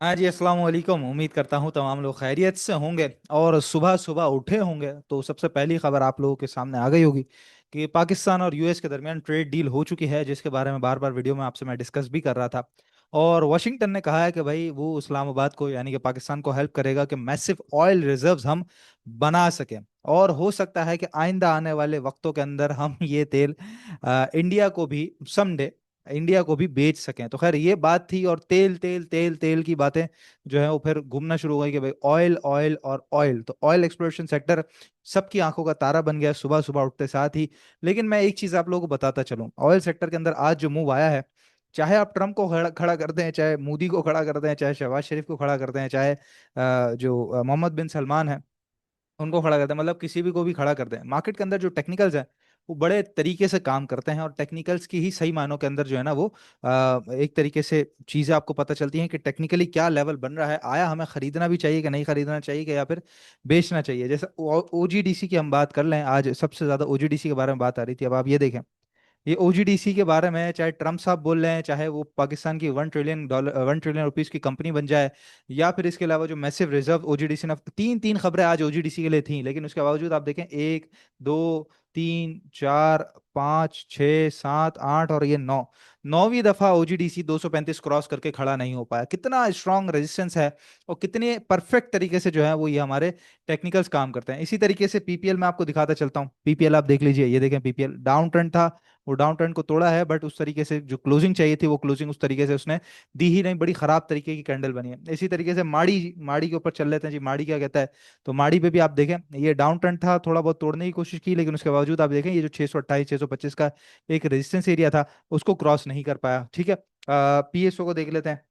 हाँ जी, अस्सलाम वालेकुम। उम्मीद करता हूँ तमाम लोग खैरियत से होंगे और सुबह सुबह उठे होंगे। तो सबसे पहली खबर आप लोगों के सामने आ गई होगी कि पाकिस्तान और यूएस के दरमियान ट्रेड डील हो चुकी है, जिसके बारे में बार बार वीडियो में आपसे मैं डिस्कस भी कर रहा था। और वाशिंगटन ने कहा है कि भाई वो इस्लामाबाद को यानी कि पाकिस्तान को हेल्प करेगा कि मैसिव ऑयल रिजर्व्स हम बना सकें। और हो सकता है कि आइंदा आने वाले वक्तों के अंदर हम ये तेल इंडिया को भी समडे इंडिया को भी बेच सकें। तो खैर ये बात थी, और तेल तेल तेल तेल की बातें जो है वो फिर घूमना शुरू हो गई कि भाई ऑयल ऑयल और ऑयल। तो ऑयल एक्सप्लोरेशन सेक्टर सबकी आंखों का तारा बन गया सुबह सुबह उठते साथ ही। लेकिन मैं एक चीज आप लोगों को बताता चलूं, ऑयल सेक्टर के अंदर आज जो मूव आया है, चाहे आप ट्रम्प को खड़ा खड़ा कर दें, चाहे मोदी को खड़ा कर दें, चाहे शहबाज शरीफ को खड़ा कर दें, चाहे जो मोहम्मद बिन सलमान है उनको खड़ा करते हैं, मतलब किसी भी को भी खड़ा करते हैं, मार्केट के अंदर जो टेक्निकल्स हैं वो बड़े तरीके से काम करते हैं। और टेक्निकल्स की ही सही मायनों के अंदर जो है ना वो एक तरीके से चीजें आपको पता चलती हैं कि टेक्निकली क्या लेवल बन रहा है, आया हमें खरीदना भी चाहिए कि नहीं खरीदना चाहिए, कि या फिर बेचना चाहिए। जैसे ओजीडीसी की हम बात कर लें, आज सबसे ज्यादा ओजीडीसी के बारे में बात आ रही थी। अब आप ये देखें, ये ओजीडीसी के बारे में चाहे ट्रम्प साहब बोल रहे हैं, चाहे वो पाकिस्तान की $1 ट्रिलियन ₹1 ट्रिलियन की कंपनी बन जाए, या फिर इसके अलावा जो मैसिव रिजर्व ओजीडीसी ने, तीन तीन खबरें आज ओजीडीसी के लिए थी, लेकिन उसके बावजूद आप देखें, एक, दो, तीन, चार, पाँच, छः, सात, आठ और ये नौ, नौवीं दफा ओजीडीसी 235 क्रॉस करके खड़ा नहीं हो पाया। कितना स्ट्रांग रेजिस्टेंस है और कितने परफेक्ट तरीके से जो है वो ये हमारे टेक्निकल्स काम करते हैं। इसी तरीके से पीपीएल में आपको दिखाता चलता हूँ। पीपीएल आप देख लीजिए, ये देखें, पीपीएल डाउन ट्रेंड था, वो डाउन ट्रेंड को तोड़ा है, बट उस तरीके से जो क्लोजिंग चाहिए थी वो क्लोजिंग उस तरीके से उसने दी ही नहीं, बड़ी खराब तरीके की कैंडल बनी है। इसी तरीके से माड़ी माड़ी के ऊपर चल लेते हैं जी, माड़ी क्या कहता है। तो माड़ी पे भी आप देखें, ये डाउन ट्रेंड था, थोड़ा बहुत तोड़ने की कोशिश की, लेकिन उसके बावजूद आप देखें ये जो 628 625 का एक रेजिस्टेंस एरिया था उसको क्रॉस नहीं कर पाया। ठीक है, पीएसओ को देख लेते हैं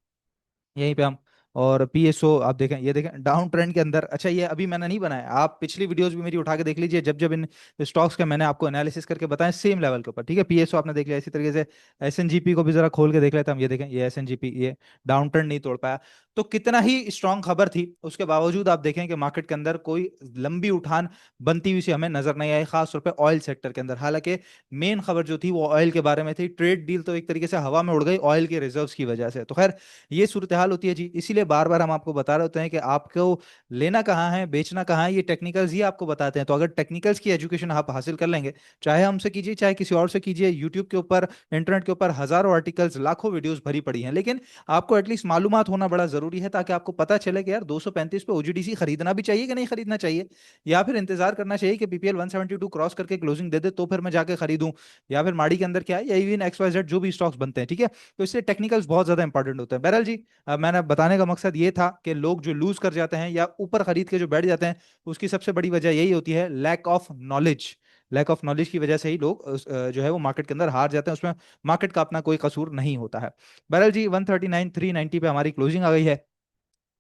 यहीं पे हम। और पीएसओ आप देखें, ये देखें डाउन ट्रेंड के अंदर। अच्छा, ये अभी मैंने नहीं बनाया, आप पिछली वीडियोस भी मेरी उठा के देख लीजिए, जब जब इन स्टॉक्स का मैंने आपको एनालिसिस करके बताया सेम लेवल के ऊपर। ठीक है, पीएसओ आपने देख लिया। इसी तरीके से एसएनजीपी को भी जरा खोल के देख लेते हैं हम। ये देखें, ये एसएनजीपी, ये डाउन ट्रेंड नहीं तोड़ पाया। तो कितना ही स्ट्रांग खबर थी, उसके बावजूद आप देखें कि मार्केट के अंदर कोई लंबी उठान बनती हुई सी हमें नजर नहीं आई, खासतौर पर ऑयल सेक्टर के अंदर। हालांकि मेन खबर जो थी वो ऑयल के बारे में थी। ट्रेड डील तो एक तरीके से हवा में उड़ गई ऑयल के रिजर्व्स की वजह से। तो खैर ये सूरत हाल होती है जी, इसीलिए बार बार हम आपको बता रहे होते हैं कि आपको लेना कहाँ है, बेचना कहाँ है, ये टेक्निकल्स ही आपको बताते हैं। तो अगर टेक्निकल्स की एजुकेशन आप हासिल कर लेंगे, चाहे हमसे कीजिए चाहे किसी और से कीजिए, यूट्यूब के ऊपर, इंटरनेट के ऊपर हजारों आर्टिकल्स, लाखों वीडियोस भरी पड़ी हैं, लेकिन आपको एटलीस्ट मालूमात होना बड़ा जरूरी है, ताकि आपको पता चले कि यार 235 पे ओजीडीसी खरीदना भी चाहिए कि नहीं खरीदना चाहिए, या फिर इंतजार करना चाहिए कि पीपीएल 172 क्रॉस करके क्लोजिंग दे दे तो फिर मैं जाके खरीदूं, या फिर माड़ी के अंदर क्या है, या इवन XYZ जो भी स्टॉक्स बनते हैं। ठीक है, तो इसलिए टेक्निकल्स बहुत ज्यादा इंपॉर्टेंट होते हैं। बहरहाल जी, मैंने बताने का मकसद ये था कि लोग जो लूज कर जाते हैं या ऊपर खरीद के जो बैठ जाते हैं, उसकी सबसे बड़ी वजह यही होती है, lack of knowledge. Lack of knowledge की वजह से ही लोग जो है वो मार्केट के अंदर हार जाते हैं, उसमें मार्केट का अपना कोई कसूर नहीं होता है। बहरहाल जी, 139,390 पे हमारी क्लोजिंग आ गई है।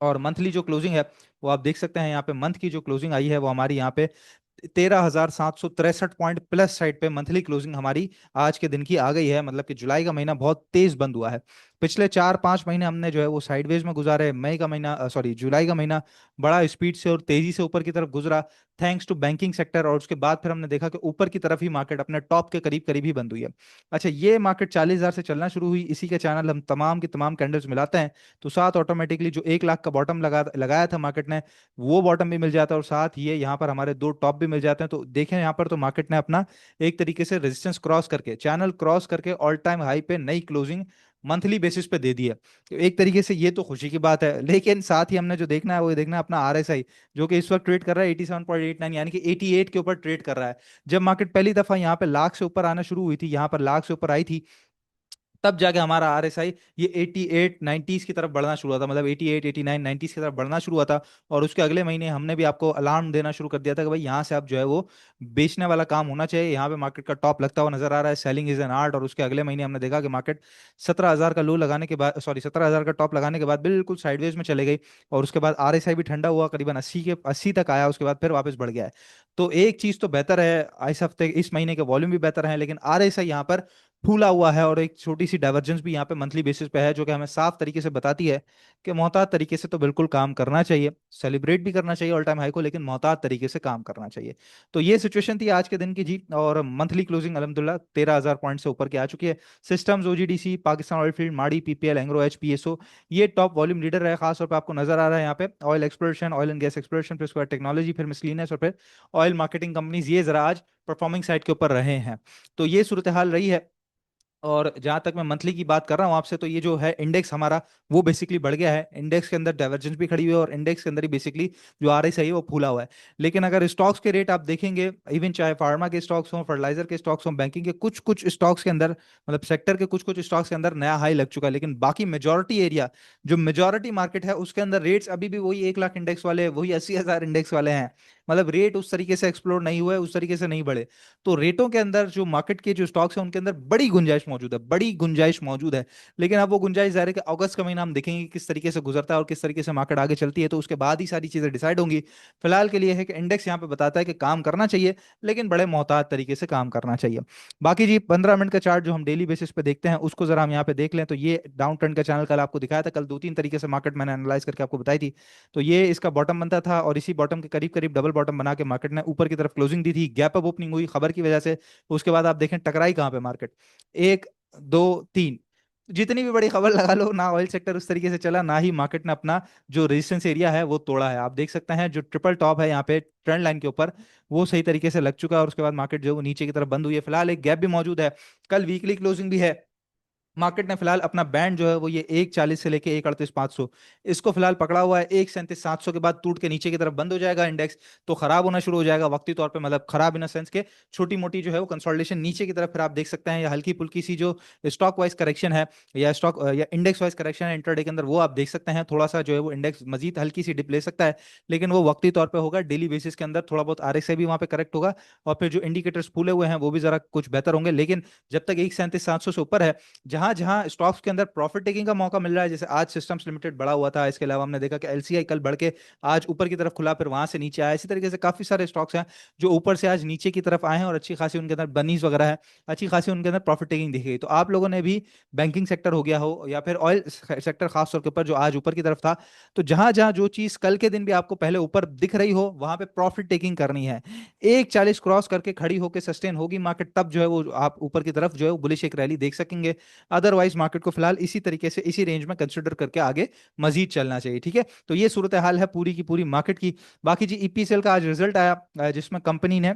और मंथली जो क्लोजिंग है वो आप देख सकते हैं यहाँ पे, मंथ की जो क्लोजिंग आई है वो हमारी यहाँ पे 13,763 पॉइंट साइड पे मंथली क्लोजिंग हमारी आज के दिन की आ गई है। मतलब कि जुलाई का महीना बहुत तेज बंद हुआ है। पिछले 4-5 महीने हमने जो है वो साइडवेज में गुजारे, मई का महीना, सॉरी, जुलाई का महीना बड़ा स्पीड से और तेजी से ऊपर की तरफ गुजरा, थैंक्स टू बैंकिंग सेक्टर। और उसके बाद फिर हमने देखा कि ऊपर की तरफ ही मार्केट अपने टॉप के करीब करीब ही बंद हुई है। अच्छा, ये मार्केट 40,000 से चलना शुरू हुई, इसी के चैनल हम तमाम की तमाम कैंडल्स मिलाते हैं, तो साथ ऑटोमेटिकली जो 1 लाख का बॉटम लगाया था मार्केट ने, वो बॉटम भी मिल जाता है, और साथ ये यहाँ पर हमारे दो टॉप भी मिल जाते हैं। तो देखें यहाँ पर, तो मार्केट ने अपना एक तरीके से रेजिस्टेंस क्रॉस करके, चैनल क्रॉस करके ऑल टाइम हाई पे नई क्लोजिंग मंथली बेसिस पे दे दी है। तो एक तरीके से ये तो खुशी की बात है, लेकिन साथ ही हमने जो देखना है वो देखना है अपना RSI, जो कि इस वक्त ट्रेड कर रहा है 87.89, यानी कि 88 के ऊपर ट्रेड कर रहा है। जब मार्केट पहली दफा यहाँ पे लाख से ऊपर आना शुरू हुई थी, यहाँ पर लाख से ऊपर आई थी, तब जाके हमारा RSI ये 88 90s की तरफ बढ़ना शुरू हुआ था, मतलब 88 89 90s की तरफ बढ़ना शुरू हुआ था। और उसके अगले महीने हमने भी आपको अलार्म देना शुरू कर दिया था कि भाई यहाँ से आप जो है वो बेचने वाला काम होना चाहिए, यहाँ पे मार्केट का टॉप लगता हुआ नजर आ रहा है, सेलिंग इज एन आर्ट। और उसके अगले महीने हमने देखा कि मार्केट 17,000 का लो लगाने के बाद, सॉरी, 17,000 का टॉप लगाने के बाद बिल्कुल साइडवेज में चले गई। और उसके बाद RSI भी ठंडा हुआ, करीबन 80 तक आया, उसके बाद फिर वापस बढ़ गया है। तो एक चीज तो बेहतर है, इस हफ्ते इस महीने के वॉल्यूम भी बेहतर है, लेकिन RSI यहाँ पर फूला हुआ है, और एक छोटी सी डाइवर्जेंस भी यहाँ पे मंथली बेसिस पे है, जो कि हमें साफ तरीके से बताती है कि मोहतात तरीके से तो बिल्कुल काम करना चाहिए, सेलिब्रेट भी करना चाहिए ऑल टाइम हाई को, लेकिन मोहतात तरीके से काम करना चाहिए। तो ये सिचुएशन थी आज के दिन की जी, और मंथली क्लोजिंग अलहमदुल्ला 13,000 पॉइंट से ऊपर की आ चुकी है। Systems, OGDC, Pakistan oil field, माड़ी, पीपीएल, एंग्रो, एच, पीएसओ, ये टॉप वॉल्यूम लीडर है। खासतौर पर आपको नजर आ रहा है यहाँ पे oil exploration, oil and gas exploration, फिर उसके बाद टेक्नोलॉजी, फिर मिसलिनियस, और फिर ऑयल मार्केटिंग कंपनीज, ये जरा आज परफॉर्मिंग साइड के ऊपर रहे हैं। तो ये सूरत हाल रही है। और जहां तक मैं मंथली की बात कर रहा हूं आपसे, तो ये जो है इंडेक्स हमारा, वो बेसिकली बढ़ गया है। इंडेक्स के अंदर डाइवर्जेंस भी खड़ी हुई है, और इंडेक्स के अंदर ही बेसिकली जो आरएसआई है वो फूला हुआ है। लेकिन अगर स्टॉक्स के रेट आप देखेंगे, इवन चाहे फार्मा के स्टॉक्स हों, फर्टिलाइजर के स्टॉक्स हों, बैंकिंग के कुछ कुछ स्टॉक्स के अंदर, मतलब सेक्टर के कुछ कुछ स्टॉक्स के अंदर नया हाई लग चुका है। लेकिन बाकी मेजोरिटी एरिया, जो मेजोरिटी मार्केट है, उसके अंदर रेट्स अभी भी वही 1 लाख इंडेक्स वाले, वही 80,000 इंडेक्स वाले हैं। मतलब रेट उस तरीके से एक्सप्लोर नहीं हुआ है, उस तरीके से नहीं बढ़े। तो रेटों के अंदर जो मार्केट के जो स्टॉक्स हैं, उनके अंदर बड़ी गुंजाइश मौजूद है, बड़ी गुंजाइश मौजूद है। लेकिन अब वो गुंजाइश जाहिर है कि अगस्त का महीना हम देखेंगे किस तरीके से गुजरता है और किस तरीके से मार्केट आगे चलती है, तो उसके बाद ही सारी चीजें डिसाइड होंगी। फिलहाल के लिए है कि इंडेक्स यहाँ पे बताता है कि काम करना चाहिए, लेकिन बड़े मोहतात तरीके से काम करना चाहिए। बाकी जी 15 मिनट का चार्ट जो हम डेली बेसिस पे देखते हैं, उसको जरा हम यहाँ पे देख लें, तो ये डाउन ट्रेंड का चैनल कल आपको दिखाया था, कल 2-3 तरीके से मार्केट मैंने एनालाइज करके आपको बताई थी। तो ये इसका बॉटम बनता था, और इसी बॉटम के करीब करीब डबल बॉटम बना के मार्केट ने ऊपर की तरफ क्लोजिंग दी थी, गैप अप ओपनिंग हुई खबर की वजह से। उसके बाद आप देखें टकराई कहाँ पे मार्केट, एक, दो, तीन, जितनी भी बड़ी खबर लगा लो ना, ऑयल सेक्टर उस तरीके से चला, ना ही मार्केट ने अपना जो रेजिस्टेंस एरिया है वो तोड़ा है। आप देख सकते हैं जो ट्रिपल टॉप है यहाँ पे ट्रेंड लाइन के ऊपर, वो सही तरीके से लग चुका है, और उसके बाद मार्केट जो है वो नीचे की तरफ बंद हुई है। फिलहाल एक गैप भी मौजूद है, कल वीकली क्लोजिंग भी है। मार्केट ने फिलहाल अपना बैंड जो है वो ये 140 से लेके 138,500, इसको फिलहाल पकड़ा हुआ है। 137,700 के बाद टूट के नीचे की तरफ बंद हो जाएगा इंडेक्स, तो खराब होना शुरू हो जाएगा वक्ती तौर पे, मतलब खराब इन सेंस के छोटी मोटी जो है वो कंसोलिडेशन नीचे की तरफ। फिर आप देख सकते हैं या हल्की फुल्की सी जो स्टॉक वाइज करेक्शन है, या स्टॉक या इंडेक्स वाइज करेक्शन है इंटरडे के अंदर, वो आप देख सकते हैं। थोड़ा सा जो है वो इंडेक्स मजीद हल्की सी डिप ले सकता है, लेकिन वो वक्ती तौर पे होगा। डेली बेसिस के अंदर थोड़ा बहुत आरएसआई भी वहां पे करेक्ट होगा, और फिर जो इंडिकेटर्स फूले हुए हैं वो भी जरा कुछ बेहतर होंगे। लेकिन जब तक 137,700 से ऊपर है, जहां जहां स्टॉक्स के अंदर प्रॉफिट टेकिंग का मौका मिल रहा है, जैसे आज सिस्टम्स लिमिटेड बढ़ा हुआ था, इसके अलावा हमने देखा कि एलसीआई कल बढ़ के आज ऊपर की तरफ खुला, फिर वहां से नीचे आया। इसी तरीके से काफी सारे स्टॉक्स हैं जो ऊपर से आज नीचे की तरफ आए हैं, और अच्छी खासी उनके अंदर बनीज वगैरह है, अच्छी खासी उनके अंदर प्रॉफिट टेकिंग दिखी गई। तो आप लोगों ने भी बैंकिंग सेक्टर हो गया हो, या फिर ऑयल सेक्टर खास तौर के ऊपर जो आज ऊपर की तरफ था, तो जहां जहां जो चीज कल के दिन भी आपको पहले ऊपर दिख रही हो, वहां पे प्रॉफिट टेकिंग करनी है। 140 क्रॉस करके खड़ी होकर सस्टेन होगी मार्केट, तब जो है वो आप ऊपर की तरफ जो है वो बुलिश एक रैली देख सकेंगे। अदरवाइज मार्केट को फिलहाल इसी तरीके से इसी रेंज में कंसिडर करके आगे मजीद चलना चाहिए। ठीक है, तो ये सूरत हाल है पूरी की पूरी मार्केट की। बाकी जी ईपीसीएल का आज रिजल्ट आया, जिसमें कंपनी ने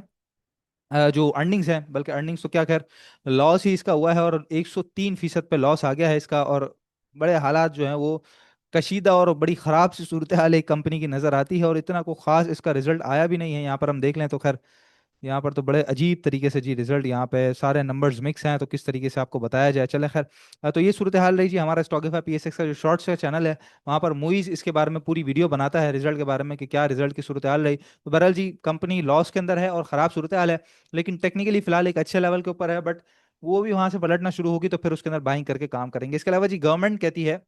जो अर्निंग्स है, बल्कि अर्निंग्स तो क्या, खैर लॉस ही इसका हुआ है, और 103% पे लॉस आ गया है इसका। और बड़े हालात जो हैं वो कशीदा और बड़ी ख़राब सी सूरत हाल एक कंपनी की नज़र आती है, और इतना को ख़ास इसका रिजल्ट आया भी नहीं है। यहाँ पर हम देख लें तो खैर यहाँ पर तो बड़े अजीब तरीके से जी रिजल्ट, यहाँ पे सारे नंबर्स मिक्स हैं, तो किस तरीके से आपको बताया जाए। चले खैर, तो ये सूरत हाल रही जी। हमारा स्टॉकीफाई पीएसएक्स का जो शॉर्ट्स का चैनल है, वहाँ पर मुइज इसके बारे में पूरी वीडियो बनाता है रिजल्ट के बारे में, कि क्या रिजल्ट की सूरत हाल रही। तो बहरहाल जी कंपनी लॉस के अंदर है और ख़राब सूरत हाल है, लेकिन टेक्निकली फिलहाल एक अच्छे लेवल के ऊपर है। बट वो भी वहां से पलटना शुरू होगी तो फिर उसके अंदर बाइंग करके काम करेंगे। इसके अलावा जी गवर्नमेंट कहती है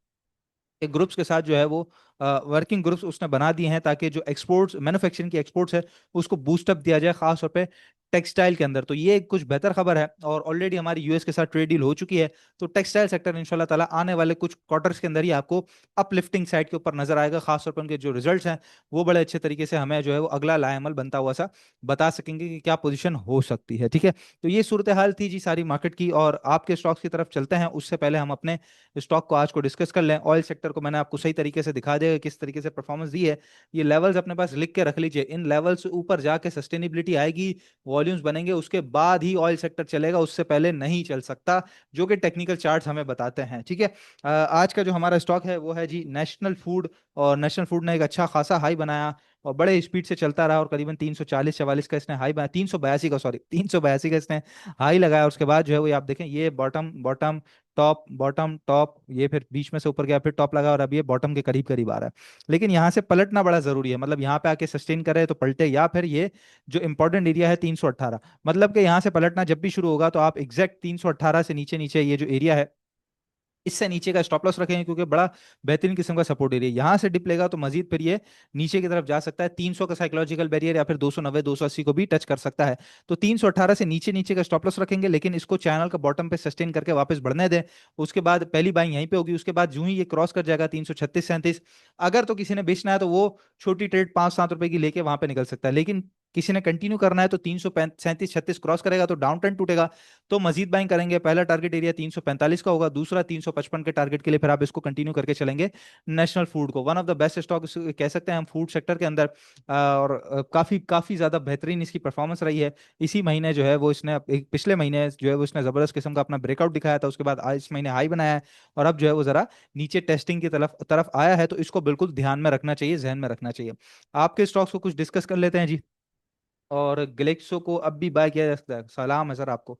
कि ग्रुप्स के साथ जो है वो वर्किंग ग्रुप्स उसने बना दिए हैं, ताकि जो एक्सपोर्ट्स मैन्युफैक्चरिंग की एक्सपोर्ट्स है उसको बूस्टअप दिया जाए, खास तौर पे टेक्सटाइल के अंदर। तो ये कुछ बेहतर खबर है, और ऑलरेडी हमारी यूएस के साथ ट्रेड डील हो चुकी है। तो टेक्सटाइल सेक्टर इंशाल्लाह ताला आने वाले कुछ क्वार्टर्स के अंदर ही आपको अपलिफ्टिंग साइड के ऊपर नजर आएगा। खास तौर पर उनके जो रिजल्ट्स हैं वो बड़े अच्छे तरीके से हमें जो है वो अगला लाएमल बनता हुआ सा बता सकेंगे कि क्या पोजीशन हो सकती है। ठीक है, तो ये सूरत हाल थी जी सारी मार्केट की, और आपके स्टॉक्स की तरफ चलते हैं। उससे पहले हम अपने स्टॉक को आज को डिस्कस कर लें। ऑयल सेक्टर को मैंने आपको सही तरीके से दिखा दिया किस तरीके से परफॉर्मेंस दी है। ये लेवल्स अपने पास लिख के रख लीजिए, इन लेवल्स से ऊपर जाके सस्टेनेबिलिटी आएगी, वॉल्यूम्स बनेंगे, उसके बाद ही ऑयल सेक्टर चलेगा, उससे पहले नहीं चल सकता, जो कि टेक्निकल चार्ट्स हमें बताते हैं। ठीक है, आज का जो हमारा स्टॉक है वो है जी नेशनल फूड, और नेशनल फूड ने एक अच्छा खासा हाई बनाया, और बड़े स्पीड से चलता रहा, और करीबन 340-44 का इसने हाई बनाया, 382 का, सॉरी 382 का इसने हाई लगाया। उसके बाद जो है वो आप देखें ये bottom bottom top bottom top, ये फिर बीच में से ऊपर गया, फिर टॉप लगा, और अब ये बॉटम के करीब करीब आ रहा है। लेकिन यहाँ से पलटना बड़ा जरूरी है, मतलब यहाँ पे आके सस्टेन करे तो पलटे, या फिर ये जो इंपॉर्टेंट एरिया है 318, मतलब कि यहाँ से पलटना जब भी शुरू होगा तो आप एग्जैक्ट 318 से नीचे नीचे ये जो एरिया है इससे नीचे का स्टॉप लॉस रखेंगे क्योंकि बड़ा बेहतरीन किस्म का सपोर्ट एरिया यहाँ से डिप लेगा तो मजीद फिर ये नीचे की तरफ जा सकता है। 300 का साइकोलॉजिकल बैरियर या फिर 290 280 को भी टच कर सकता है। तो 318 से नीचे नीचे का स्टॉप लॉस रखेंगे, लेकिन इसको चैनल का बॉटम पे सस्टेन करके वापस बढ़ने दें। उसके बाद पहली बाइंग यहीं पे होगी, उसके बाद जो ही ये क्रॉस कर जाएगा 336 37, अगर तो किसी ने बेचना है तो वो छोटी ट्रेड 5 7 रुपए की लेके वहां पे निकल सकता है। लेकिन किसी ने कंटिन्यू करना है तो 337 36 क्रॉस करेगा तो डाउन ट्रेंड टूटेगा, तो मजीद बाइंग करेंगे। पहला टारगेट एरिया 345 का होगा, दूसरा 355 के टारगेट के लिए फिर आप इसको कंटिन्यू करके चलेंगे। नेशनल फूड को one of the best stock कह सकते हैं हम फूड सेक्टर के अंदर। और काफी काफी ज्यादा बेहतरीन इसकी परफॉर्मेंस रही है। इसी महीने जो है वो इसने पिछले महीने जो है वो इसने जबरदस्त किस्म का अपना ब्रेकआउट दिखाया था, उसके बाद आज इस महीने हाई बनाया है और अब जो है वो जरा नीचे टेस्टिंग की तरफ तरफ आया है। तो इसको बिल्कुल ध्यान में रखना चाहिए, जहन में रखना चाहिए। आपके स्टॉक्स को कुछ डिस्कस कर लेते हैं जी। और ग्लेक्सो को अब भी बाय किया जा सकता है। सलाम है सर आपको।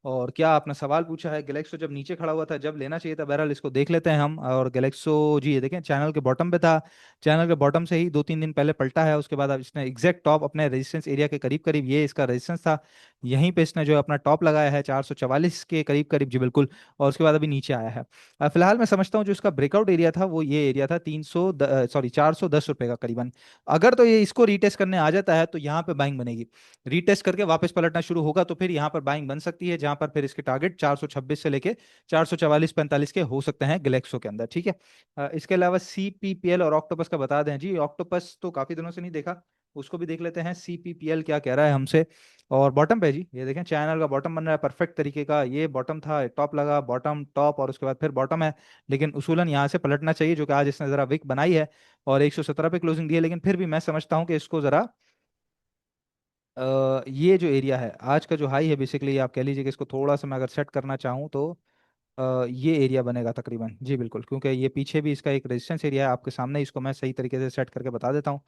और क्या आपने सवाल पूछा है, गैलेक्सो जब नीचे खड़ा हुआ था जब लेना चाहिए था, बहरहाल इसको देख लेते हैं हम। और गैलेक्सो जी ये देखें चैनल के बॉटम पे था, चैनल के बॉटम से ही 2 3 दिन पहले पलटा है। उसके बाद अब इसने एग्जैक्ट टॉप अपने रेजिस्टेंस एरिया के करीब करीब, ये इसका रेजिस्टेंस था, यहीं पे इसने जो है अपना टॉप लगाया है 444 के करीब करीब जी बिल्कुल। और उसके बाद अभी नीचे आया है। फिलहाल मैं समझता हूँ जो इसका ब्रेकआउट एरिया था वो ये एरिया था 410 रुपए का करीबन। अगर तो ये इसको रीटेस्ट करने आ जाता है तो यहाँ पे बाइंग बनेगी। रीटेस्ट करके वापस पलटना शुरू होगा तो फिर यहाँ पर बाइंग बन सकती है, जहां पर फिर इसके टारगेट 426 से लेके 444 45 के हो सकते हैं गैलेक्सो के अंदर, ठीक है। इसके अलावा सीपीपीएल और ऑक्टोपस का बता दें जी। ऑक्टोपस तो काफी दिनों से नहीं देखा, उसको भी देख लेते हैं सीपीपीएल क्या कह रहा है हमसे। और बॉटम पे जी ये देखें चैनल का बॉटम बन रहा है परफेक्ट तरीके का। ये बॉटम था, टॉप लगा, बॉटम टॉप और उसके बाद फिर बॉटम है। लेकिन उसूलन यहाँ से पलटना चाहिए, जो कि आज इसने जरा विक बनाई है और 117 पे क्लोजिंग दी है। लेकिन फिर भी मैं समझता हूँ कि इसको जरा ये जो एरिया है आज का जो हाई है, बेसिकली आप कह लीजिए कि इसको थोड़ा सा मैं अगर सेट करना चाहूँ तो ये एरिया बनेगा तकरीबन जी बिल्कुल, क्योंकि ये पीछे भी इसका एक रेजिस्टेंस एरिया है आपके सामने। इसको मैं सही तरीके से सेट करके बता देता हूँ।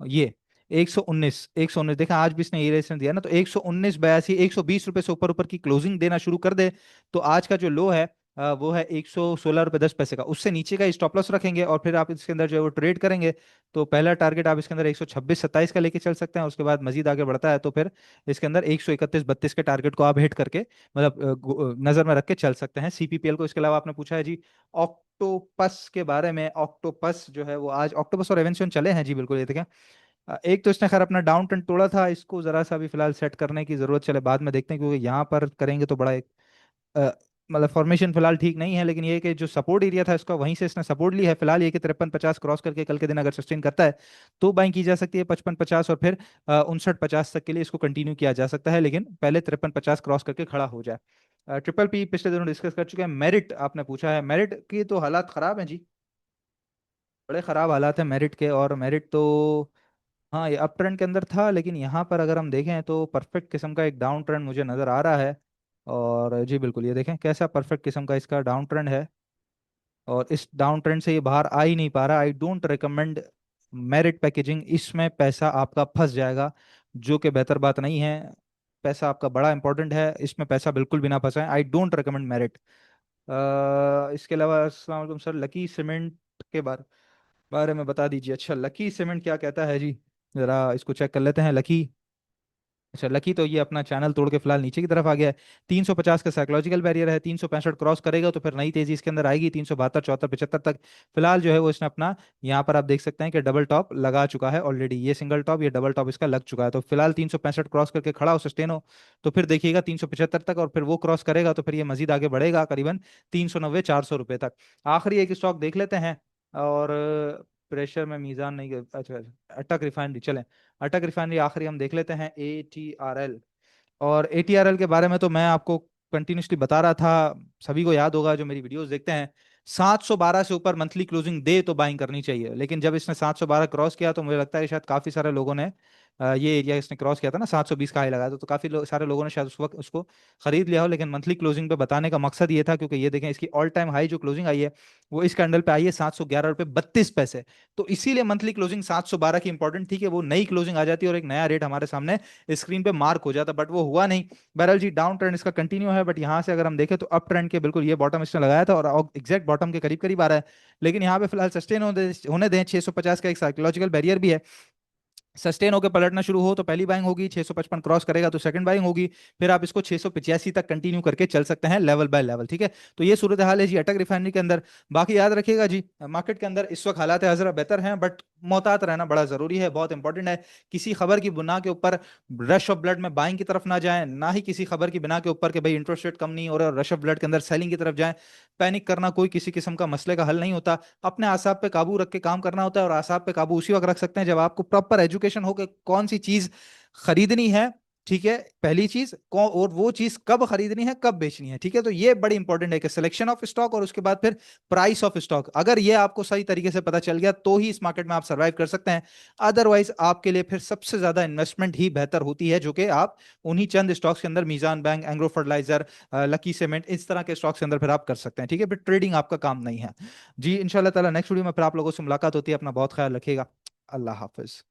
ये 119 देखा आज भी इसने ये रेजिस्टेंस दिया ना, तो 119 82 120 रुपए से ऊपर ऊपर की क्लोजिंग देना शुरू कर दे तो आज का जो लो है वो है 116 रुपये 10 पैसे का। उससे नीचे का स्टॉप लॉस रखेंगे और फिर आप इसके अंदर जो है वो ट्रेड करेंगे। तो पहला टारगेट आप इसके अंदर 126 27 का लेके चल सकते हैं। उसके बाद मजीद आगे बढ़ता है तो फिर इसके अंदर 131 32 के टारगेट को आप हिट करके मतलब नजर में रख के चल सकते हैं सीपीपीएल को। इसके अलावा आपने पूछा है जी ऑक्टोपस के बारे में। ऑक्टोपस जो है वो आज ऑक्टोपस और एवेंशन चले हैं जी बिल्कुल। ये देखें एक तो इसने खैर अपना डाउन ट्रेंड तोड़ा था, इसको जरा सा भी फिलहाल सेट करने की जरूरत, चले बाद में देखते हैं, क्योंकि यहाँ पर करेंगे तो बड़ा एक अ, मतलब फॉर्मेशन फिलहाल ठीक नहीं है। लेकिन ये कि जो सपोर्ट एरिया था इसका वहीं से इसने सपोर्ट ली है फिलहाल। ये कि 53 50 क्रॉस करके कल के दिन अगर सस्टेन करता है तो बाइंग की जा सकती है 55 50, और फिर 59 50 तक के लिए इसको कंटिन्यू किया जा सकता है, लेकिन पहले 53 50 क्रॉस करके खड़ा हो जाए। ट्रिपल पी पिछले दिनों डिस्कस कर चुके हैं। मेरिट आपने पूछा है, मेरिट की तो हालात खराब हैं जी, बड़े खराब हालात हैं मेरिट के। और मेरिट तो हाँ ये अप ट्रेंड के अंदर था, लेकिन यहाँ पर अगर हम देखें तो परफेक्ट किस्म का एक डाउन ट्रेंड मुझे नज़र आ रहा है। और जी बिल्कुल ये देखें कैसा परफेक्ट किस्म का इसका डाउन ट्रेंड है, और इस डाउन ट्रेंड से ये बाहर आ ही नहीं पा रहा। आई डोंट रिकमेंड मेरिट पैकेजिंग, इसमें पैसा आपका फंस जाएगा, जो कि बेहतर बात नहीं है। पैसा आपका बड़ा इंपॉर्टेंट है, इसमें पैसा बिल्कुल भी ना फंसाएं। I don't recommend merit. इसके अलावा अस्सलाम वालेकुम सर, लकी सीमेंट के बारे में बता दीजिए। अच्छा लकी सीमेंट क्या कहता है जी, जरा इसको चेक कर लेते हैं। लकी, अच्छा लकी तो ये अपना चैनल तोड़ के फिलहाल नीचे की तरफ आ गया है। 350 का साइकोलॉजिकल बैरियर है, 365 क्रॉस करेगा तो फिर नई तेजी इसके अंदर आएगी 372 74 75 तक। फिलहाल जो है वो इसने अपना यहाँ पर आप देख सकते हैं कि डबल टॉप लगा चुका है ऑलरेडी। ये सिंगल टॉप, ये डबल टॉप इसका लग चुका है। तो फिलहाल 365 क्रॉस करके खड़ा हो सस्टेन हो तो फिर देखिएगा 375 तक, और फिर वो क्रॉस करेगा तो फिर ये मजीद आगे बढ़ेगा करीबन 390 400 रुपये तक। आखिरी एक स्टॉक देख लेते हैं। और प्रेशर में मीजान नहीं, अच्छा अच्छा, अटक रिफाइनरी चलें। अटक रिफाइनरी आखिरी हम देख लेते हैं ATRL। और ATRL के बारे में तो मैं आपको कंटिन्यूसली बता रहा था, सभी को याद होगा जो मेरी वीडियोस देखते हैं। 712 से ऊपर मंथली क्लोजिंग दे तो बाइंग करनी चाहिए, लेकिन जब इसने 712 क्रॉस किया तो मुझे लगता है कि शायद काफी सारे लोगों ने ये एरिया इसने क्रॉस किया था ना 720 का हाई लगाया था, तो काफी सारे लोगों ने शायद उस वक्त उसको खरीद लिया हो। लेकिन मंथली क्लोजिंग पे बताने का मकसद ये था क्योंकि ये देखें इसकी ऑल टाइम हाई जो क्लोजिंग आई है वो इस कैंडल पे आई है 711 रुपये 32 पैसे। तो इसीलिए मंथली क्लोजिंग 712 की इंपॉर्टेंट थी कि वो नई क्लोजिंग आ जाती है और एक नया रेट हमारे सामने स्क्रीन पे मार्क हो जाता, बट वो हुआ नहीं। बहरहाल जी डाउन ट्रेंड इसका कंटिन्यू है, बट यहाँ से अगर हम देखें तो अप ट्रेंड के बिल्कुल ये बॉटम इसने लगाया था और एग्जैक्ट बॉटम के करीब करीब आ रहा है। लेकिन यहाँ पे फिलहाल सस्टेन होने दें 650 का एक साइकोलॉजिकल बैरियर भी है। सस्टेन होकर पलटना शुरू हो तो पहली बाइंग होगी, 655 क्रॉस करेगा तो सेकंड बाइंग होगी, फिर आप इसको 685 तक कंटिन्यू करके चल सकते हैं लेवल बाय लेवल। ठीक है, तो ये सूरत हाल है जी अटक रिफाइनरी के अंदर। बाकी याद रखिएगा जी, मार्केट के अंदर इस वक्त हालात हजरा बेहतर हैं, बट मोहतात रहना बड़ा जरूरी है, बहुत इंपॉर्टेंट है। किसी खबर की बुना के ऊपर रश ऑफ ब्लड में बाइंग की तरफ ना जाएं, ना ही किसी खबर की बिना के ऊपर कि भाई इंटरेस्ट रेट कम नहीं हो रहा और रश ऑफ ब्लड के अंदर सेलिंग की तरफ जाएं। पैनिक करना कोई किसी किस्म का मसले का हल नहीं होता। अपने आसाब पे काबू रख के काम करना होता है, और आसाब पे काबू उसी वक्त रख सकते हैं जब आपको प्रॉपर एजुकेशन हो कि कौन सी चीज खरीदनी है। ठीक है, पहली चीज कौन, और वो चीज कब खरीदनी है कब बेचनी है। ठीक है, तो ये बड़ी इंपॉर्टेंट है कि सिलेक्शन ऑफ स्टॉक और उसके बाद फिर प्राइस ऑफ स्टॉक, अगर ये आपको सही तरीके से पता चल गया तो ही इस मार्केट में आप सर्वाइव कर सकते हैं। अदरवाइज आपके लिए फिर सबसे ज्यादा इन्वेस्टमेंट ही बेहतर होती है, जो कि आप उन्हीं चंद स्टॉक्स के अंदर, Meezan bank, Engro fertilizer, Lucky Cement, इस तरह के स्टॉक्स के अंदर फिर आप कर सकते हैं। ठीक है, फिर ट्रेडिंग आपका काम नहीं है। जी इंशाल्लाह ताला नेक्स्ट वीडियो में फिर आप लोगों से मुलाकात होती है। अपना बहुत ख्याल रखिएगा। अल्लाह हाफिज।